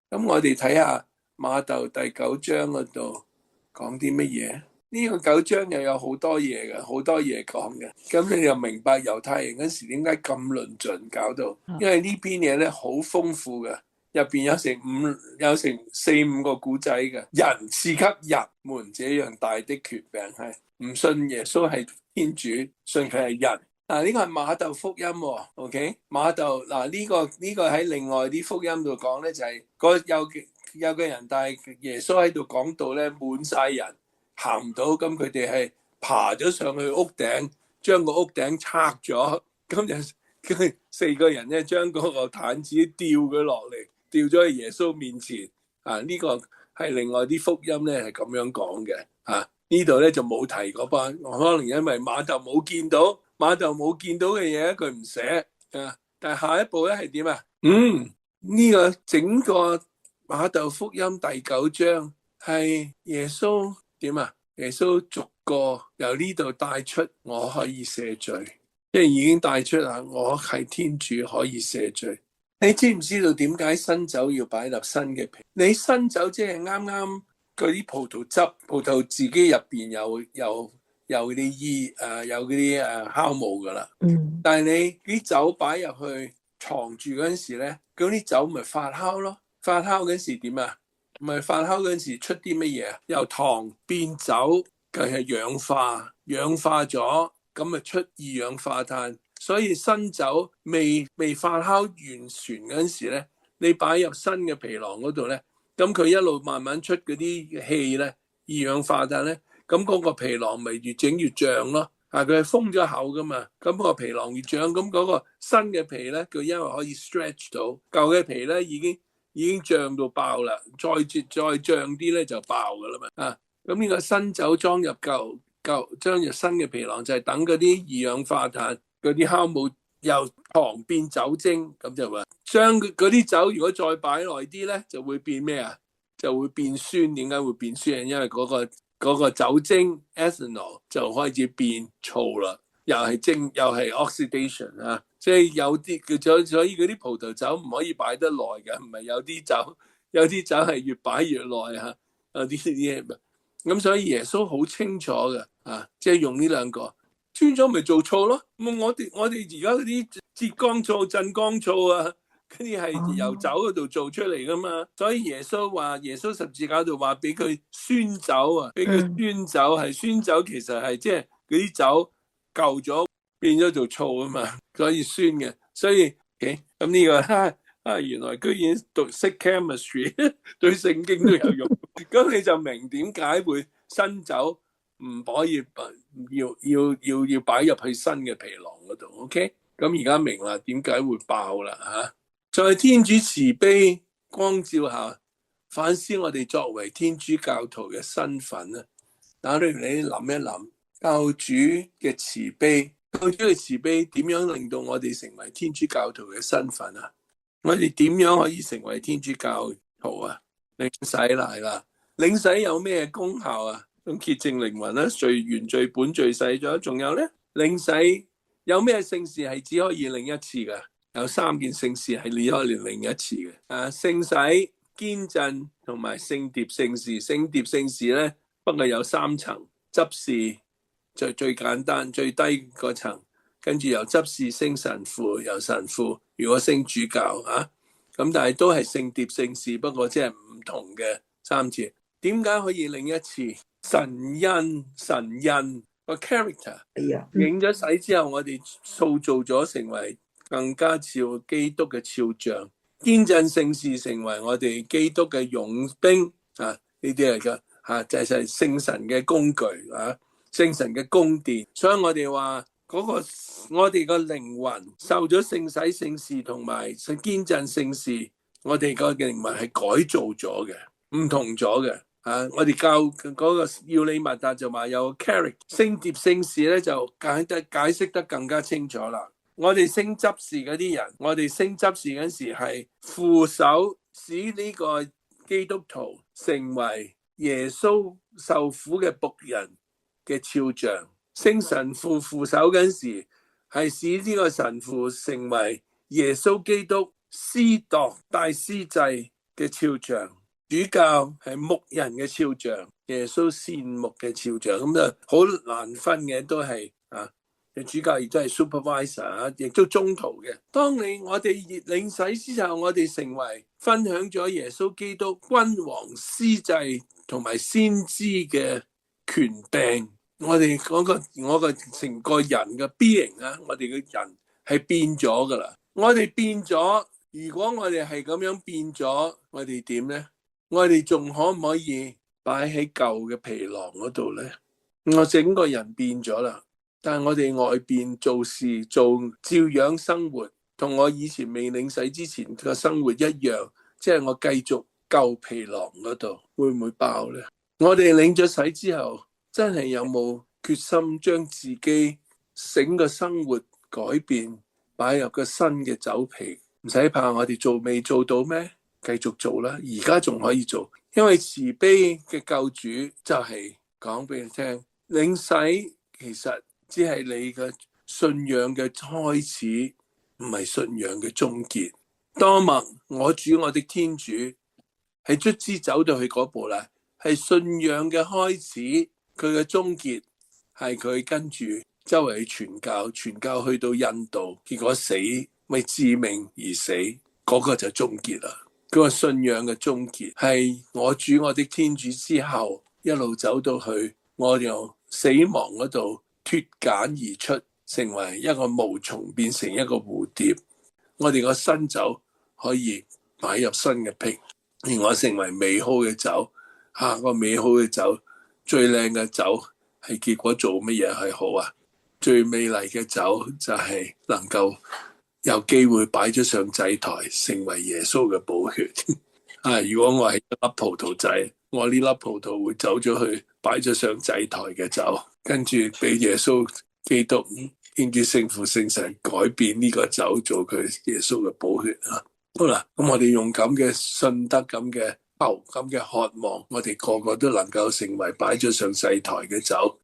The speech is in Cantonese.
咁我哋睇下馬竇第9章嗰度講啲乜嘢？呢個9章又有好多嘢嘅，好多嘢講嘅。咁你又明白猶太人嗰時點解咁論盡搞到？因為呢篇嘢咧好豐富嘅，入邊有成4-5個古仔嘅。人賜給人們這樣大的權柄，係唔信耶穌係天主，信佢係人。呢個係馬竇福音喎 ，OK？馬竇呢個喺另外啲福音度講咧，就係有個人帶耶穌喺度講道咧，滿晒人行唔到，咁佢哋係爬咗上去屋頂，將個屋頂拆咗，咁就佢4個人咧將嗰個毯子吊佢落嚟，吊咗去耶穌面前。呢個係另外啲福音咧係咁樣講嘅。呢度咧就冇提嗰班，可能因為馬竇冇見到嘅嘢，佢唔寫。但係下一步咧係點啊？呢個整個馬竇福音第9章係耶穌點啊？耶穌逐個由呢度帶出，我可以赦罪，即係已經帶出啦。我係天主，可以赦罪。你知唔知道點解新酒要擺入新嘅皮？你新酒即係啱啱嗰啲葡萄自己入邊有啲有嗰啲酵母噶啦。但係你啲酒擺入去藏住嗰陣時咧，嗰啲酒咪發酵咯。發酵嗰陣時點啊？咪發酵嗰陣時出啲乜嘢啊？由糖變酒，佢係氧化咗，咁咪出二氧化碳。所以新酒未發酵完全嗰陣時咧，你擺入新嘅皮囊嗰度咧，咁佢一路慢慢出嗰啲氣咧，二氧化碳咧，咁嗰個皮囊咪越整越脹咯。佢係封咗口噶嘛，咁個皮囊越脹，咁嗰個新嘅皮咧，佢因為可以 stretch 到，舊嘅皮咧已經脹到爆啦，再脹啲咧就爆噶啦嘛。咁呢個新酒裝入裝入新嘅皮囊，就係等嗰啲二氧化碳嗰啲酵母由糖變酒精，咁就話將嗰啲酒如果再擺耐啲咧，就會變咩啊？就會變酸。點解會變酸？因為嗰個酒精 ethanol 就開始變醋啦，又係 oxidation 啊！即係有啲所以嗰啲葡萄酒唔可以擺得耐嘅，唔係有啲酒係越擺越耐嚇，有啲嘢。咁所以耶穌好清楚嘅，即係用呢兩個穿咗咪做醋咯。咁我哋而家嗰啲浙江醋、鎮江醋啊，嗰啲係由酒嗰度做出嚟噶嘛。所以耶穌十字架度話俾佢酸酒啊，俾佢酸酒，係酸酒其實係即係嗰啲酒舊咗變咗做醋啊嘛，所以酸嘅。所以咁呢個原來居然讀識 chemistry 對聖經都有用。咁你就明點解會新酒唔可以要擺入去新嘅皮囊嗰度 ？OK， 咁而家明啦，點解會爆啦嚇？在天主慈悲光照下，反思我哋作為天主教徒嘅身份啊！打你諗一諗，教主嘅慈悲點樣令到我哋成為天主教徒嘅身份啊？我哋點樣可以成為天主教徒啊？領洗嚟啦！領洗有咩功效啊？咁潔淨靈魂啦，罪原罪本罪洗咗，仲有咧，領洗有咩聖事係只可以領一次噶？有3件聖事係你可以領一次嘅。聖洗、堅振同埋聖蝶聖事。聖蝶聖事咧，不過有3層，執事就最簡單最低嗰層，跟住由執事升神父，由神父如果升主教咁但係都係聖蝶聖事，不過即係唔同嘅3次。點解可以領一次？神印個 character， 領咗洗之後，我哋塑造咗成為更加似基督嘅肖像。堅振聖事成為我哋基督嘅勇兵呢啲嚟嘅就係聖神嘅工具聖神嘅宮殿。所以我哋話我哋個靈魂受咗聖洗聖事同埋堅振聖事，我哋個靈魂係改造咗嘅，唔同咗嘅。我哋教嗰個要理問答就話有 character。聖蝶聖事咧就解釋得更加清楚啦。我哋升執事嗰啲人，我哋升執事嗰時係扶手，使呢個基督徒成為耶穌受苦嘅僕人嘅肖像。升神父扶手嗰時係使呢個神父成為耶穌基督司鐸大司祭嘅肖像，主教係牧人嘅肖像，耶穌善牧嘅肖像，咁就好難分嘅，都係主教亦都係 supervisor， 亦都中途嘅。當我哋領洗之後，我哋成為分享咗耶穌基督君王司祭同埋先知嘅權柄，我哋嗰個成個人嘅 being 啊，我哋嘅人係變咗噶啦。我哋變咗，如果我哋係咁樣變咗，我哋點呢？我哋仲可唔可以擺喺舊嘅皮囊嗰度呢？我整個人變咗啦。但係我哋外邊做事做照樣生活，同我以前未領洗之前嘅生活一樣，即係我繼續舊皮囊嗰度，會唔會爆呢？我哋領咗洗之後，真係有冇決心將自己整個生活改變，擺入個新嘅酒皮？唔使怕，我哋未做到咩？繼續做啦，而家仲可以做，因為慈悲嘅救主就係講俾你聽，領洗其實只係你嘅信仰嘅開始，唔係信仰嘅終結。多默我主我的天主係卒之走到去嗰步啦，係信仰嘅開始，佢嘅終結係佢跟住周圍去傳教，傳教去到印度，結果死咪致命而死，嗰個就終結啦。嗰個信仰嘅終結係我主我的天主之後，一路走到去我由死亡嗰度脫繭而出，成為一個毛蟲變成一個蝴蝶。我哋個新酒可以擺入新嘅瓶，而我成為美好嘅酒。下個美好嘅酒，最靚嘅酒係結果做乜嘢係好啊？最美麗嘅酒就係能夠有機會擺咗上祭台，成為耶穌嘅寶血。如果我係一粒葡萄仔，我呢粒葡萄會走咗去擺咗上祭台嘅酒，跟住俾耶穌基督見住聖父聖神改變呢個酒做佢耶穌嘅寶血啊！好啦，咁我哋用咁嘅信德、咁嘅求、咁嘅渴望，我哋個個都能夠成為擺咗上祭台嘅酒，